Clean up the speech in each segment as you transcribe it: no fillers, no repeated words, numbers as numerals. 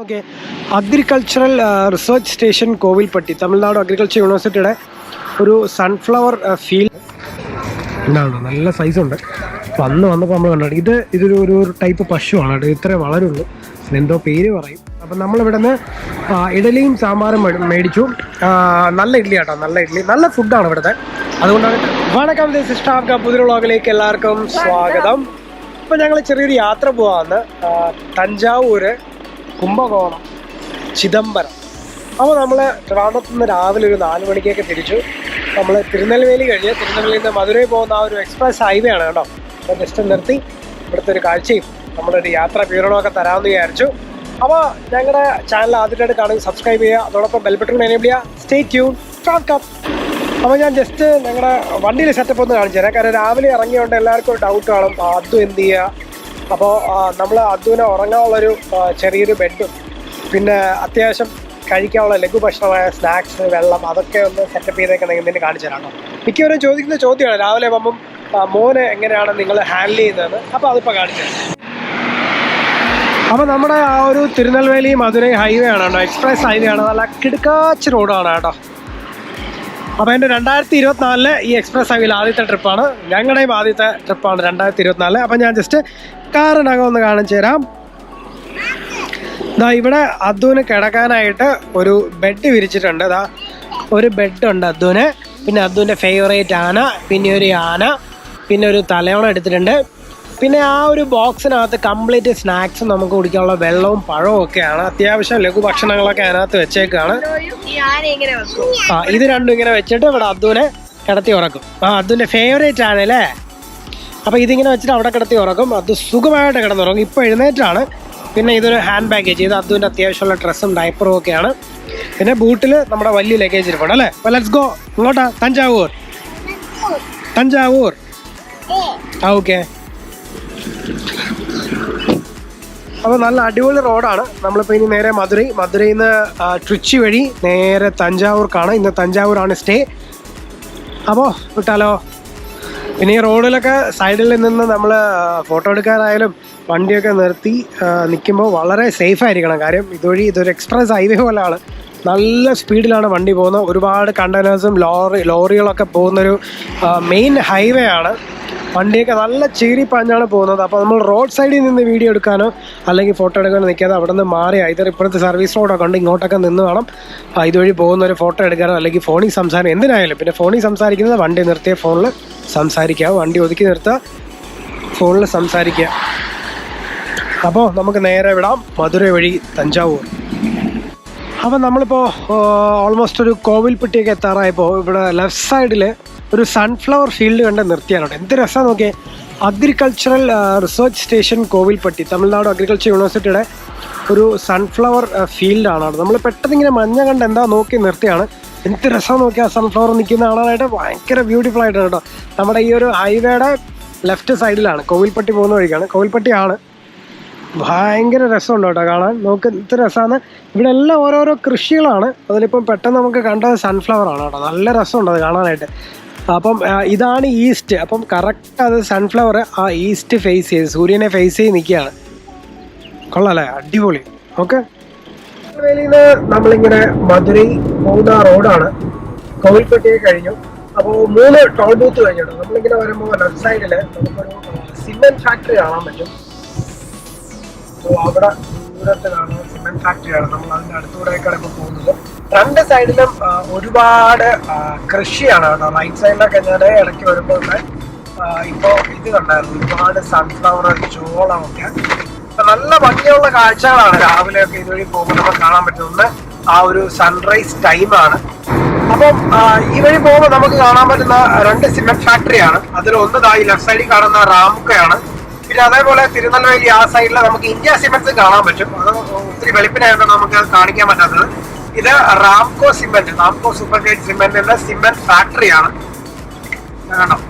Okay, agricultural research station Kovilpatti, Tamil Nadu agriculture യൂണിവേഴ്സിറ്റിയുടെ ഒരു sunflower field ഉണ്ടാവുന്നു. നല്ല സൈസുണ്ട്. അപ്പോൾ അന്ന് വന്നപ്പോൾ നമ്മൾ കണ്ടു. ഇതൊരു ഒരു ടൈപ്പ് പശുവാണ് കേട്ടോ. ഇത്രേ വളരുള്ളൂ, എന്തോ പേര് പറയും. അപ്പം നമ്മളിവിടെ നിന്ന് ഇഡലിയും സാമ്പാറും മേടിച്ചു. നല്ല ഇഡ്ഡലി കേട്ടോ, നല്ല ഇഡ്ഡലി, നല്ല ഫുഡാണ് ഇവിടുത്തെ. അതുകൊണ്ടാണ് വണക്കം സിസ്റ്റാഫ്ക പുതിയ വ്ളോഗിലേക്ക് എല്ലാവർക്കും സ്വാഗതം. ഇപ്പം ഞങ്ങൾ ചെറിയൊരു യാത്ര പോകാമെന്ന്, തഞ്ചാവൂർ, കുംഭകോണം, ചിദംബരം. അപ്പോൾ നമ്മൾ ട്രിവാൻഡ്രത്ത് നിന്ന് രാവിലെ ഒരു 4 മണിക്കൊക്കെ തിരിച്ചു. നമ്മൾ തിരുനെൽവേലി കഴിഞ്ഞ് തിരുനെൽവേലിയിൽ നിന്ന് മധുരൈ പോകുന്ന ആ ഒരു എക്സ്പ്രസ് ഹൈവേ ആണ് കേട്ടോ. അപ്പോൾ ജസ്റ്റ് നിർത്തി ഇവിടുത്തെ ഒരു കാഴ്ചയും നമ്മളൊരു യാത്ര വിവരണമൊക്കെ തരാമെന്ന് വിചാരിച്ചു. അപ്പോൾ ഞങ്ങളുടെ ചാനൽ ആദ്യമായിട്ട് കാണുക, സബ്സ്ക്രൈബ് ചെയ്യുക, അതോടൊപ്പം ബെൽ ബട്ടൺ എനേബിൾ ചെയ്യുക. Stay tune. അപ്പോൾ ഞാൻ ജസ്റ്റ് ഞങ്ങളുടെ വണ്ടിയിൽ സെറ്റപ്പ് ഒന്ന് കാണിച്ചു തരാം. കാരണം രാവിലെ ഇറങ്ങിയോണ്ട് എല്ലാവർക്കും ഒരു ഡൗട്ട് കാണും, അദ്ദു എന്ത് ചെയ്യുക. അപ്പോൾ നമ്മൾ അദ്ദുവിനെ ഉറങ്ങാനുള്ളൊരു ചെറിയൊരു ബെഡും പിന്നെ അത്യാവശ്യം കഴിക്കാനുള്ള ലഘുഭക്ഷണമായ സ്നാക്സ്, വെള്ളം, അതൊക്കെ ഒന്ന് സെറ്റപ്പ് ചെയ്തേക്കണം ഇതിന് കാണിച്ചു തരാം കേട്ടോ. മിക്കവരും ചോദിക്കുന്ന ചോദ്യമാണ് രാവിലെ പോകുമ്പം മോന് എങ്ങനെയാണ് നിങ്ങൾ ഹാൻഡിൽ ചെയ്യുന്നതെന്ന്. അപ്പോൾ അതിപ്പോൾ കാണിച്ചു തരാം. അപ്പോൾ നമ്മുടെ ആ ഒരു തിരുനെൽവേലി മധുരൈ ഹൈവേ ആണ് കേട്ടോ, എക്സ്പ്രസ് ഹൈവേ ആണ്. നല്ല കിടുക്കാച്ച് റോഡാണ് കേട്ടോ. അപ്പോൾ എൻ്റെ 2024 ഈ എക്സ്പ്രസ് ഹൈവേയിൽ ആദ്യത്തെ ട്രിപ്പാണ്, ഞങ്ങളുടെയും ആദ്യത്തെ ട്രിപ്പാണ് 2024. അപ്പോൾ ഞാൻ ജസ്റ്റ് കാറിനകം ഒന്ന് കാണിച്ചു തരാം. ഇതാ ഇവിടെ അദ്ദുവിന് കിടക്കാനായിട്ട് ഒരു ബെഡ് വിരിച്ചിട്ടുണ്ട്. ഇതാ ഒരു ബെഡുണ്ട് അദ്ദുവിന്. പിന്നെ അദ്ദുവിൻ്റെ ഫേവറേറ്റ് ആന, പിന്നെ ഒരു ആന, പിന്നെ ഒരു തലയോണം എടുത്തിട്ടുണ്ട്. പിന്നെ ആ ഒരു ബോക്സിനകത്ത് കംപ്ലീറ്റ് സ്നാക്സും നമുക്ക് കുടിക്കാനുള്ള വെള്ളവും പഴവും ഒക്കെയാണ്. അത്യാവശ്യം ലഘുഭക്ഷണങ്ങളൊക്കെ അതിനകത്ത് വെച്ചേക്കാണ്. ഇത് രണ്ടും ഇങ്ങനെ വെച്ചിട്ട് ഇവിടെ അദ്ദുവിനെ കിടത്തി ഉറക്കും. അദ്ദുവിൻ്റെ ഫേവറേറ്റ് ആണല്ലേ. അപ്പോൾ ഇതിങ്ങനെ വെച്ചിട്ട് അവിടെ കിടത്തി ഉറക്കും. അത് സുഖമായിട്ട് കിടന്നുറങ്ങും. ഇപ്പോൾ എഴുന്നേറ്റാണ്. പിന്നെ ഇതൊരു ഹാൻഡ് ബാഗേജ്, ഇത് അദ്ദുവിൻ്റെ അത്യാവശ്യമുള്ള ഡ്രസ്സും ഡയപ്പറും ഒക്കെയാണ്. പിന്നെ ബൂട്ടിൽ നമ്മുടെ വലിയ ലഗേജ് ഇരിപ്പുണ്ട് അല്ലേ. അപ്പോൾ ലെറ്റ്സ് ഗോ. ഇങ്ങോട്ടാ? തഞ്ചാവൂർ. ഓക്കെ. അപ്പോൾ നല്ല അടിപൊളി റോഡാണ്. നമ്മളിപ്പോൾ ഇനി നേരെ മധുരയിൽ നിന്ന് ട്രിച്ചി വഴി നേരെ തഞ്ചാവൂർക്കാണ്. ഇന്ന് തഞ്ചാവൂരാണ് സ്റ്റേ. അപ്പോൾ വിട്ടാലോ. പിന്നെ ഈ റോഡിലൊക്കെ സൈഡിൽ നിന്ന് നമ്മൾ ഫോട്ടോ എടുക്കാനായാലും വണ്ടിയൊക്കെ നിർത്തി നിൽക്കുമ്പോൾ വളരെ സേഫ് ആയിരിക്കണം. കാര്യം ഇതൊരു എക്സ്പ്രസ് ഹൈവേ പോലെയാണ്. നല്ല സ്പീഡിലാണ് വണ്ടി പോകുന്നത്. ഒരുപാട് കണ്ടെയ്നേഴ്സും ലോറികളൊക്കെ പോകുന്നൊരു മെയിൻ ഹൈവേ ആണ്. വണ്ടിയൊക്കെ നല്ല ചീറിപ്പാഞ്ഞാണ് പോകുന്നത്. അപ്പോൾ നമ്മൾ റോഡ് സൈഡിൽ നിന്ന് വീഡിയോ എടുക്കാനോ അല്ലെങ്കിൽ ഫോട്ടോ എടുക്കാനോ നിൽക്കാതെ അവിടെ നിന്ന് മാറി ഇതൊരു ഇപ്പോഴത്തെ സർവീസ് റോഡൊക്കെ ഉണ്ട്, ഇങ്ങോട്ടൊക്കെ നിന്ന് വേണം ഇതുവഴി പോകുന്ന ഒരു ഫോട്ടോ എടുക്കാനോ അല്ലെങ്കിൽ ഫോണിൽ സംസാരിക്കാം, എന്തിനായാലും. പിന്നെ ഫോണിൽ സംസാരിക്കുന്നത് വണ്ടി നിർത്തിയ ഫോണിൽ സംസാരിക്കുക, വണ്ടി ഒതുക്കി നിർത്തുക, ഫോണിൽ സംസാരിക്കുക. അപ്പോൾ നമുക്ക് നേരെ വിടാം മധുരൈ വഴി തഞ്ചാവൂർ. അപ്പോൾ നമ്മളിപ്പോൾ ഓൾമോസ്റ്റ് ഒരു കോവിൽപ്പട്ടിയൊക്കെ എത്താറായപ്പോൾ ഇവിടെ ലെഫ്റ്റ് സൈഡിൽ ഒരു സൺഫ്ലവർ ഫീൽഡ് കണ്ട് നിർത്തിയാണ്. എന്ത് രസമാണ് നോക്കിയേ. Agricultural research station Kovilpatti, Tamil Nadu agriculture യൂണിവേഴ്സിറ്റിയുടെ ഒരു സൺഫ്ലവർ ഫീൽഡാണ്. നമ്മൾ പെട്ടെന്ന് ഇങ്ങനെ മഞ്ഞ കണ്ട് എന്താ നോക്കി നിർത്തിയാണ്. എന്ത് രസം നോക്കിയാൽ സൺഫ്ലവർ നിൽക്കുന്ന കാണാനായിട്ട് ഭയങ്കര ബ്യൂട്ടിഫുൾ ആയിട്ടാണ് കേട്ടോ. നമ്മുടെ ഈ ഒരു ഹൈവേയുടെ ലെഫ്റ്റ് സൈഡിലാണ്, കോവിൽപ്പട്ടി പോകുന്ന വഴിക്കാണ്. കോവിൽപ്പട്ടിയാണ്. ഭയങ്കര രസമുണ്ട് കേട്ടോ കാണാൻ. നമുക്ക് എന്ത് രസമാണ്. ഇവിടെ എല്ലാം ഓരോരോ കൃഷികളാണ്. അതിലിപ്പം പെട്ടെന്ന് നമുക്ക് കണ്ടത് സൺഫ്ലവർ ആണ് കേട്ടോ. നല്ല രസമുണ്ട് അത് കാണാനായിട്ട്. അപ്പം ഇതാണ് ഈസ്റ്റ്. അപ്പം കറക്റ്റ് അത് സൺഫ്ലവർ ആ ഈസ്റ്റ് ഫേസ് ചെയ്ത്, സൂര്യനെ ഫേസ് ചെയ്ത് നിൽക്കുകയാണ്. കൊള്ളാല്ലേ, അടിപൊളി. ഓക്കെ, തിരുനെൽവേലിയിൽ നിന്ന് നമ്മളിങ്ങനെ മധുരൈ പോകുന്ന റോഡാണ്. കോവിൽപ്പട്ടിയെ കഴിഞ്ഞു. അപ്പോൾ 3 ടോൾ ബൂത്ത് കഴിഞ്ഞിട്ട് നമ്മളിങ്ങനെ വരുമ്പോൾ ലെഫ്റ്റ് സൈഡിൽ നമുക്കൊരു സിമെന്റ് ഫാക്ടറി കാണാൻ പറ്റും. അപ്പോൾ അവിടെ ദൂരത്ത് കാണുന്ന സിമെന്റ് ഫാക്ടറിയാണ്. നമ്മൾ അതിൻ്റെ അടുത്തൂടെയൊക്കെയാണ് ഇപ്പോൾ പോകുന്നത്. 2 സൈഡിലും ഒരുപാട് കൃഷിയാണ് കേട്ടോ. റൈറ്റ് സൈഡിലൊക്കെ ഞാൻ ഇടയ്ക്ക് വരുമ്പോൾ ഇപ്പോൾ ഇത് കണ്ടായിരുന്നു, ഒരുപാട് സൺഫ്ലവർ, ചോളമൊക്കെ. അപ്പം നല്ല ഭംഗിയുള്ള കാഴ്ചകളാണ് രാവിലെയൊക്കെ ഇതുവഴി പോകുമ്പോൾ നമുക്ക് കാണാൻ പറ്റുന്നത്. ആ ഒരു സൺറൈസ് ടൈമാണ്. അപ്പം ഈ വഴി പോകുമ്പോൾ നമുക്ക് കാണാൻ പറ്റുന്ന 2 സിമെന്റ് ഫാക്ടറിയാണ്. അതിലൊന്നതായി ലെഫ്റ്റ് സൈഡിൽ കാണുന്ന റാമുക്കയാണ്. പിന്നെ അതേപോലെ തിരുനെൽവേലി ആ സൈഡിൽ നമുക്ക് ഇന്ത്യ സിമെന്റ്സ് കാണാൻ പറ്റും. അത് ഒത്തിരി വെളുപ്പിനായിട്ടാണ് നമുക്ക് കാണിക്കാൻ പറ്റാത്തത്. ഇത് റാംകോ സിമെന്റ്, റാംകോ സൂപ്പർഗ്രേഡ് സിമെന്റിന്റെ സിമെന്റ് ഫാക്ടറിയാണ്. കാണാം,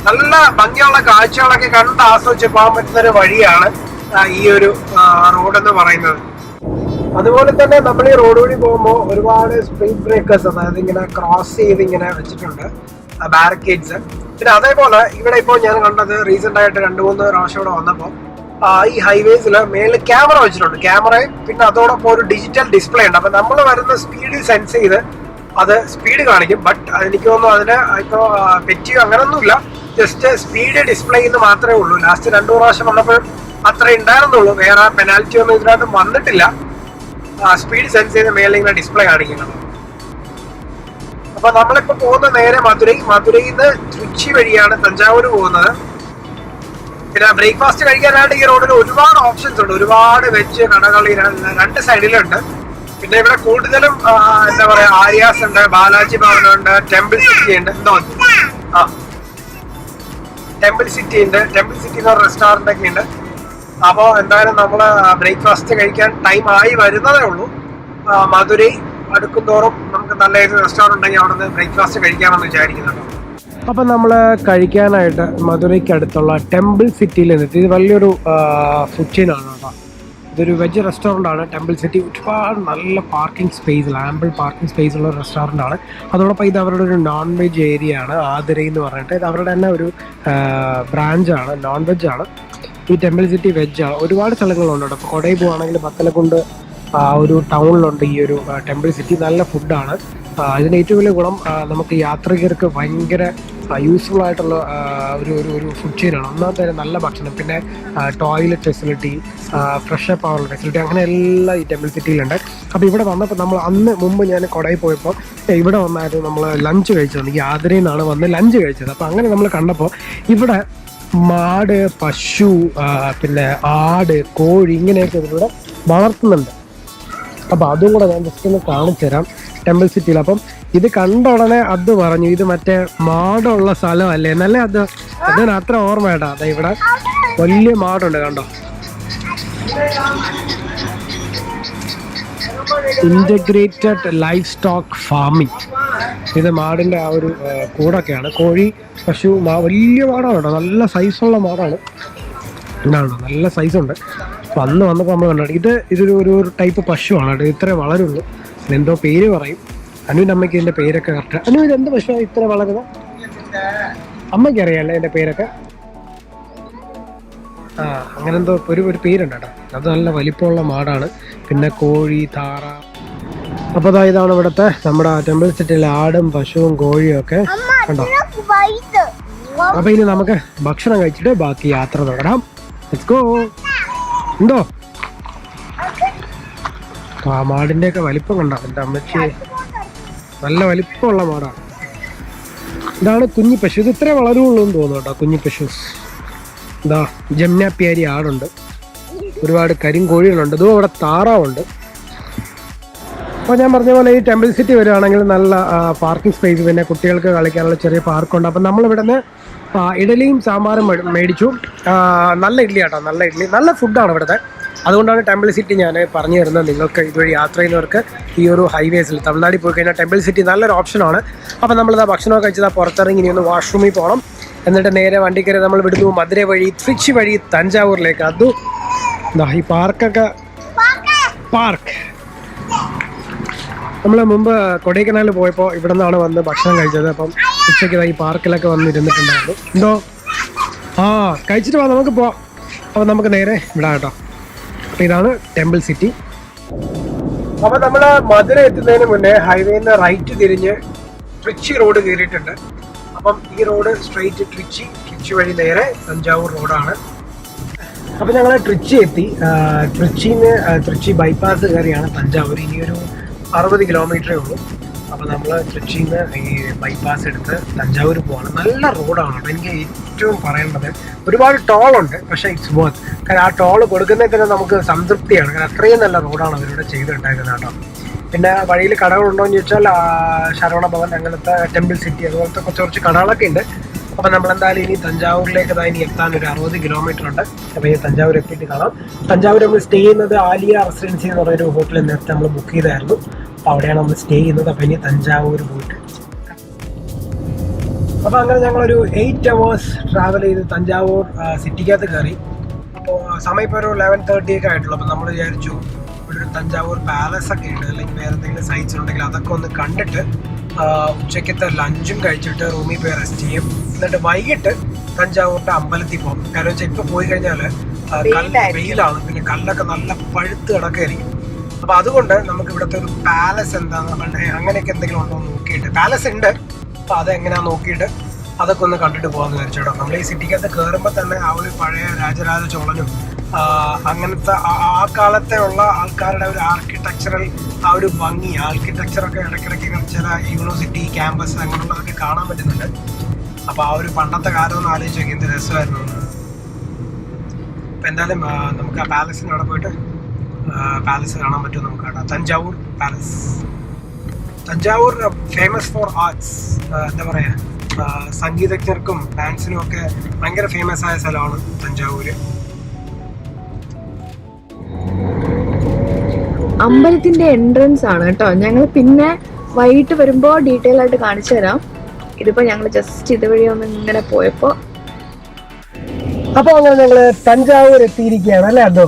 നല്ല ഭംഗിയുള്ള കാഴ്ചകളൊക്കെ കണ്ട് ആസ്വദിച്ച് പോകാൻ പറ്റുന്ന ഒരു വഴിയാണ് ഈ ഒരു റോഡ് എന്ന് പറയുന്നത്. അതുപോലെ തന്നെ നമ്മൾ ഈ റോഡ് വഴി പോകുമ്പോൾ ഒരുപാട് സ്പീഡ് ബ്രേക്കേഴ്സ്, അതായത് ഇങ്ങനെ ക്രോസ് ചെയ്ത് ഇങ്ങനെ വെച്ചിട്ടുണ്ട് ബാരിക്കേഡ്സ്. പിന്നെ അതേപോലെ ഇവിടെ ഇപ്പോൾ ഞാൻ കണ്ടത് റീസെന്റ് ആയിട്ട് 2-3 പ്രാവശ്യം ഇവിടെ വന്നപ്പോൾ ഈ ഹൈവേസിൽ മേളിൽ ക്യാമറ വെച്ചിട്ടുണ്ട്. ക്യാമറയും പിന്നെ അതോടൊപ്പം ഒരു ഡിജിറ്റൽ ഡിസ്പ്ലേ ഉണ്ട്. അപ്പൊ നമ്മൾ വരുന്ന സ്പീഡ് സെൻസ് ചെയ്ത് അത് സ്പീഡ് കാണിക്കും. ബട്ട് എനിക്ക് തോന്നുന്നു അതിന് ഇപ്പോൾ പെറ്റിയോ അങ്ങനൊന്നുമില്ല, ജസ്റ്റ് സ്പീഡ് ഡിസ്പ്ലേ എന്ന് മാത്രമേ ഉള്ളൂ. ലാസ്റ്റ് 2 പ്രാവശ്യം വന്നപ്പോൾ അത്ര ഉണ്ടായിരുന്നുള്ളൂ, വേറെ പെനാൽറ്റി ഒന്നും ഇതിനകത്ത് വന്നിട്ടില്ല. സ്പീഡ് സെൻസ് ചെയ്ത് മേളിൽ ഇങ്ങനെ ഡിസ്പ്ലേ കാണിക്കുന്നത്. അപ്പൊ നമ്മളിപ്പോ പോകുന്നത് നേരെ മധുരയിൽ നിന്ന് ട്രിച്ചി വഴിയാണ് തഞ്ചാവൂർ പോകുന്നത്. പിന്നെ ബ്രേക്ക്ഫാസ്റ്റ് കഴിക്കാനായിട്ട് ഈ റോഡിൽ ഒരുപാട് ഓപ്ഷൻസ് ഉണ്ട്. ഒരുപാട് വെജ് കടകൾ ഈ 2 സൈഡിലുണ്ട്. പിന്നെ ഇവിടെ കൂടുതലും എന്താ പറയാ, ആര്യാസ് ഉണ്ട്, ബാലാജി ഭവൻ ഉണ്ട്, ടെമ്പിൾ സിറ്റി ഉണ്ട്. എന്തോ ടെമ്പിൾ സിറ്റി ഉണ്ട്. ടെമ്പിൾ സിറ്റി എന്ന് പറഞ്ഞ റെസ്റ്റോറന്റ് ഒക്കെ ഉണ്ട്. അപ്പോൾ എന്തായാലും നമ്മള് ബ്രേക്ക്ഫാസ്റ്റ് കഴിക്കാൻ ടൈം ആയി വരുന്നതേ ഉള്ളൂ. മധുരൈ അടുക്കും തോറും നമുക്ക് നല്ല ഏത് റെസ്റ്റോറന്റ് ഉണ്ടെങ്കിൽ അവിടെ നിന്ന് ബ്രേക്ക്ഫാസ്റ്റ് കഴിക്കാമെന്ന് വിചാരിക്കുന്നുണ്ട്. അപ്പം നമ്മൾ കഴിക്കാനായിട്ട് മധുരയ്ക്ക് അടുത്തുള്ള ടെമ്പിൾ സിറ്റിയിൽ നിന്നിട്ട്, ഇത് വലിയൊരു ഫുഡ് ചെയിനാണ് കേട്ടോ. ഇതൊരു വെജ് റെസ്റ്റോറൻ്റ് ആണ് ടെമ്പിൾ സിറ്റി. ഒരുപാട് നല്ല parking space, ample parking space ഉള്ള റെസ്റ്റോറൻ്റ് ആണ്. അതോടൊപ്പം ഇത് അവരുടെ ഒരു നോൺ വെജ് ഏരിയ ആണ്, ആതിരൈ എന്ന് പറഞ്ഞിട്ട്. ഇത് അവരുടെ തന്നെ ഒരു ബ്രാഞ്ചാണ്, നോൺ വെജ് ആണ്. ഈ ടെമ്പിൾ സിറ്റി വെജാണ്. ഒരുപാട് സ്ഥലങ്ങളുണ്ട് കേട്ടോ. ഇപ്പോൾ കൊടൈ പോവുകയാണെങ്കിൽ ബത്തലക്കുണ്ട് ഒരു ടൗണിലുണ്ട് ഈ ഒരു ടെമ്പിൾ സിറ്റി. നല്ല ഫുഡാണ്. ഇതിൻ്റെ ഏറ്റവും വലിയ ഗുണം, നമുക്ക് യാത്രികർക്ക് ഭയങ്കര യൂസ്ഫുൾ ആയിട്ടുള്ള ഒരു ഫുഡ് ചെയിനാണ്. ഒന്നാമത്തെ നല്ല ഭക്ഷണം, പിന്നെ ടോയ്ലറ്റ് ഫെസിലിറ്റി, ഫ്രഷ് അപ്പ് ആവുള്ള ഫെസിലിറ്റി, അങ്ങനെ എല്ലാം ഈ ടെമ്പിൾ സിറ്റിയിലുണ്ട്. അപ്പോൾ ഇവിടെ വന്നപ്പോൾ നമ്മൾ മുമ്പ് ഞാൻ കൊടയിൽ പോയപ്പോൾ ഇവിടെ വന്നായിരുന്നു നമ്മൾ ലഞ്ച് കഴിച്ചത്. ഈ ആതിരയിൽ നിന്നാണ് വന്ന് ലഞ്ച് കഴിച്ചത്. അപ്പോൾ അങ്ങനെ നമ്മൾ കണ്ടപ്പോൾ ഇവിടെ മാട്, പശു, പിന്നെ ആട്, കോഴി ഇങ്ങനെയൊക്കെ ഇതിലൂടെ വളർത്തുന്നുണ്ട്. അപ്പോൾ അതും കൂടെ ഞാൻ ജസ്റ്റ് ഒന്ന് കാണിച്ചു തരാം ടെമ്പിൾ സിറ്റിയിൽ. അപ്പം ഇത് കണ്ട ഉടനെ അത് പറഞ്ഞു, ഇത് മറ്റേ മാടുള്ള സ്ഥലമല്ലേ എന്നല്ലേ. അതിന് അത്ര ഓർമ്മ കേട്ടോ. അതെ, ഇവിടെ വലിയ മാടുണ്ട് കണ്ടോ. Integrated life stock farming. ഇത് മാടിൻ്റെ ആ ഒരു കൂടൊക്കെയാണ്. കോഴി, പശു, വലിയ മാടാണ് കേട്ടോ. നല്ല സൈസുള്ള മാടാണ്. എന്താണോ, നല്ല സൈസുണ്ട്. വന്നപ്പോൾ നമ്മൾ കണ്ടോ, ഇതൊരു ടൈപ്പ് പശുവാണ് കേട്ടോ. ഇത്രേ വളരുള്ളൂ. എന്തോ പേര് പറയും. അനുവിൻ്റെ അമ്മയ്ക്ക് ഇതിൻ്റെ പേരൊക്കെ കറക്റ്റ്. അനു, ഇത് എന്ത് പശുവാണ് ഇത്ര വളരുന്നത്? അമ്മയ്ക്ക് അറിയാമല്ലേ ഇതിൻ്റെ പേരൊക്കെ? അങ്ങനെ എന്തോ ഒരു പേരുണ്ട് കേട്ടോ. അത് നല്ല വലിപ്പമുള്ള മാടാണ്. പിന്നെ കോഴി, താറ. അപ്പോൾ ഇതാണ് ഇവിടുത്തെ നമ്മുടെ ടെമ്പിൾ സിറ്റിയിലെ ആടും പശുവും കോഴിയും ഒക്കെ കണ്ടോ. അപ്പോൾ ഇനി നമുക്ക് ഭക്ഷണം കഴിച്ചിട്ട് ബാക്കി യാത്ര തുടരാം. Let's go. ഉണ്ടോ മാടിൻ്റെ ഒക്കെ വലിപ്പം കണ്ടോ. എൻ്റെ അമ്മയ്ക്ക് നല്ല വലിപ്പമുള്ള മാടാണ്. ഇതാണ് കുഞ്ഞി പശു. ഇത് ഇത്രേ വളരുള്ളൂ എന്ന് തോന്നുന്നു കേട്ടോ, കുഞ്ഞി പശു. ഇതാ ജംനാപ്യാരി ആടുണ്ട്, ഒരുപാട് കരിങ്കോഴികളുണ്ട്. ഇതും അവിടെ താറാവുണ്ട്. അപ്പോൾ ഞാൻ പറഞ്ഞ പോലെ ഈ ടെമ്പിൾ സിറ്റി വരികയാണെങ്കിൽ നല്ല പാർക്കിംഗ് സ്പേസ്, പിന്നെ കുട്ടികൾക്ക് കളിക്കാനുള്ള ചെറിയ പാർക്കുണ്ട്. അപ്പം നമ്മളിവിടെ നിന്ന് ഇഡലിയും സാമ്പാറും മേടിച്ചു. നല്ല ഇഡ്ഡലി കേട്ടോ, നല്ല ഇഡ്ഡലി, നല്ല ഫുഡാണ് ഇവിടുത്തെ. അതുകൊണ്ടാണ് ടെമ്പിൾ സിറ്റി ഞാൻ പറഞ്ഞു തരുന്നത് നിങ്ങൾക്ക്. ഇതുവഴി യാത്ര ചെയ്യുന്നവർക്ക് ഈ ഒരു ഹൈവേസിൽ തമിഴ്നാട്ടിൽ പോയി കഴിഞ്ഞാൽ ടെമ്പിൾ സിറ്റി നല്ലൊരു ഓപ്ഷനാണ്. അപ്പോൾ നമ്മളിതാ ഭക്ഷണമൊക്കെ കഴിച്ചതാ പുറത്തിറങ്ങി ഇനി ഒന്ന് വാഷ്റൂമിൽ പോകണം. എന്നിട്ട് നേരെ വണ്ടി കയറി നമ്മൾ വിടുന്നു മധുരൈ വഴി, ട്രിച്ചി വഴി തഞ്ചാവൂരിലേക്ക്. അതും എന്താ ഈ പാർക്ക് നമ്മൾ മുമ്പ് കൊടൈക്കനാലിൽ പോയപ്പോൾ ഇവിടെ നിന്നാണ് വന്ന് ഭക്ഷണം കഴിച്ചത്. അപ്പം ഉച്ചയ്ക്ക് ഈ പാർക്കിലൊക്കെ വന്ന് ഇരുന്നിട്ടുണ്ടായിരുന്നു. എന്തോ കഴിച്ചിട്ട് പോവാം, നമുക്ക് പോവാം. അപ്പോൾ നമുക്ക് നേരെ വിടാം കേട്ടോ. അപ്പോൾ ഇതാണ് ടെമ്പിൾ സിറ്റി. അപ്പോൾ നമ്മൾ മധുര എത്തുന്നതിന് മുന്നേ ഹൈവേയിൽ നിന്ന് റൈറ്റ് തിരിഞ്ഞ് ട്രിച്ചി റോഡ് കയറിയിട്ടുണ്ട്. അപ്പം ഈ റോഡ് സ്ട്രെയിറ്റ് ട്രിച്ചി വഴി നേരെ തഞ്ചാവൂർ റോഡാണ്. അപ്പോൾ ഞങ്ങൾ ട്രിച്ചി എത്തി. ട്രിച്ചി ബൈപ്പാസ് കയറിയാണ് തഞ്ചാവൂർ. ഇനിയൊരു 60 കിലോമീറ്ററേ ഉള്ളൂ. അപ്പോൾ നമ്മൾ ട്രിച്ചിയിൽ നിന്ന് ഈ ബൈപ്പാസ് എടുത്ത് തഞ്ചാവൂർ പോവാണ്. നല്ല റോഡാണ്. എനിക്ക് ഏറ്റവും പറയേണ്ടത്, ഒരുപാട് ടോളുണ്ട്, പക്ഷേ ഇറ്റ്സ് വർത്ത്. കാരണം ആ ടോൾ കൊടുക്കുന്നതിൽ തന്നെ നമുക്ക് സംതൃപ്തിയാണ്. കാരണം അത്രയും നല്ല റോഡാണ് അവരിവിടെ ചെയ്തിട്ടുണ്ടായിരുന്നത് കേട്ടോ. പിന്നെ വഴിയിൽ കടകളുണ്ടോ എന്ന് ചോദിച്ചാൽ ശരവണ ഭവൻ, അങ്ങനത്തെ ടെമ്പിൾ സിറ്റി അതുപോലത്തെ കുറച്ച് കടകളൊക്കെ ഉണ്ട്. അപ്പോൾ നമ്മളെന്തായാലും ഇനി തഞ്ചാവൂരിലേക്ക് ഇനി എത്താൻ ഒരു 60 കിലോമീറ്റർ ഉണ്ട്. അപ്പോൾ ഈ തഞ്ചാവൂർ എത്തിയിട്ട് കാണാം. തഞ്ചാവൂർ നമ്മൾ സ്റ്റേ ചെയ്യുന്നത് ആലിയ റെസിഡൻസി എന്ന് പറയുന്ന ഒരു ഹോട്ടലിൽ നേരത്തെ നമ്മൾ ബുക്ക് ചെയ്തായിരുന്നു. അപ്പോൾ അവിടെയാണ് നമ്മൾ സ്റ്റേ ചെയ്യുന്നത്. അപ്പോൾ ഇനി തഞ്ചാവൂർ പോയിട്ട് അപ്പോൾ അങ്ങനെ ഞങ്ങളൊരു 8 hours ട്രാവൽ ചെയ്ത് തഞ്ചാവൂർ സിറ്റിക്കകത്ത് കയറി. അപ്പോൾ സമയം ഇപ്പോൾ ഒരു 11:30 ഒക്കെ ആയിട്ടുള്ളൂ. അപ്പോൾ നമ്മൾ വിചാരിച്ചു ഒരു തഞ്ചാവൂർ പാലസ് ഒക്കെ ഉണ്ട്, അല്ലെങ്കിൽ വേറെ എന്തെങ്കിലും സൈറ്റ്സ് ഉണ്ടെങ്കിൽ അതൊക്കെ ഒന്ന് കണ്ടിട്ട് ഉച്ചയ്ക്കത്തെ ലഞ്ചും കഴിച്ചിട്ട് റൂമിൽ പോയി റെസ്റ്റ് ചെയ്യും. എന്നിട്ട് വൈകിട്ട് തഞ്ചാവൂരിൻ്റെ അമ്പലത്തിൽ പോകും. കാരണം വെച്ചാൽ ഇപ്പോൾ പോയി കഴിഞ്ഞാൽ വെയിലാണ്, പിന്നെ കല്ലൊക്കെ നല്ല പഴുത്ത് കിടക്കായിരിക്കും. അപ്പൊ അതുകൊണ്ട് നമുക്ക് ഇവിടുത്തെ ഒരു പാലസ് എന്താന്ന് അങ്ങനെയൊക്കെ എന്തെങ്കിലും ഉണ്ടോ എന്ന് നോക്കിയിട്ട്, പാലസ് ഉണ്ട്, അപ്പൊ അതെങ്ങനെയാ നോക്കിയിട്ട് അതൊക്കെ ഒന്ന് കണ്ടിട്ട് പോകാന്ന് വിചാരിച്ചോട്ടോ. നമ്മൾ ഈ സിറ്റിക്കകത്ത് കയറുമ്പോൾ തന്നെ ആ ഒരു പഴയ രാജരാജ ചോളനും അങ്ങനത്തെ ആ കാലത്തെ ഉള്ള ആൾക്കാരുടെ ഒരു ആർക്കിടെക്ചറൽ ആ ഒരു ഭംഗി, ആർക്കിടെക്ചറൊക്കെ ഇടയ്ക്കിടയ്ക്ക് ചില യൂണിവേഴ്സിറ്റി ക്യാമ്പസ് അങ്ങനെയുള്ളതൊക്കെ കാണാൻ പറ്റുന്നുണ്ട്. അപ്പൊ ആ ഒരു പണ്ടത്തെ കാലം ഒന്ന് ആലോചിച്ച് നോക്കി എന്ത് രസമായിരുന്നു. അപ്പൊ എന്തായാലും നമുക്ക് ആ പാലസിന് അവിടെ പോയിട്ട് പാലസ് കാണാൻ പറ്റും നമുക്ക് കേട്ടോ. Thanjavur palace. Thanjavur famous for arts, എന്താ പറയാ, സംഗീതജ്ഞർക്കും ഡാൻസിനും ഒക്കെ ഭയങ്കര ഫേമസ് ആയ സ്ഥലമാണ് തഞ്ചാവൂര്. അമ്പലത്തിന്റെ എൻട്രൻസ് ആണ് കേട്ടോ. ഞങ്ങൾ പിന്നെ വൈകിട്ട് വരുമ്പോ ഡീറ്റെയിൽ ആയിട്ട് കാണിച്ചു തരാം. ഇതിപ്പോ ഞങ്ങൾ ജസ്റ്റ് ഇതുവഴി ഒന്ന് ഇങ്ങനെ പോയപ്പോ. അപ്പൊ അങ്ങനെ ഞങ്ങള് തഞ്ചാവൂർ എത്തിയിരിക്കുകയാണ് അല്ലേ അതോ.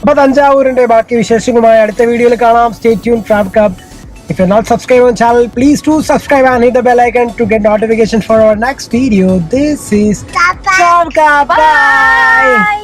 അപ്പൊ തഞ്ചാവൂരിന്റെ ബാക്കി വിശേഷങ്ങളുമായി അടുത്ത വീഡിയോയിൽ കാണാം. Stay tuned, Travcab. If you're not subscribed on channel, please do subscribe and hit the bell icon to get notifications for our next video. This is Travcab. Bye.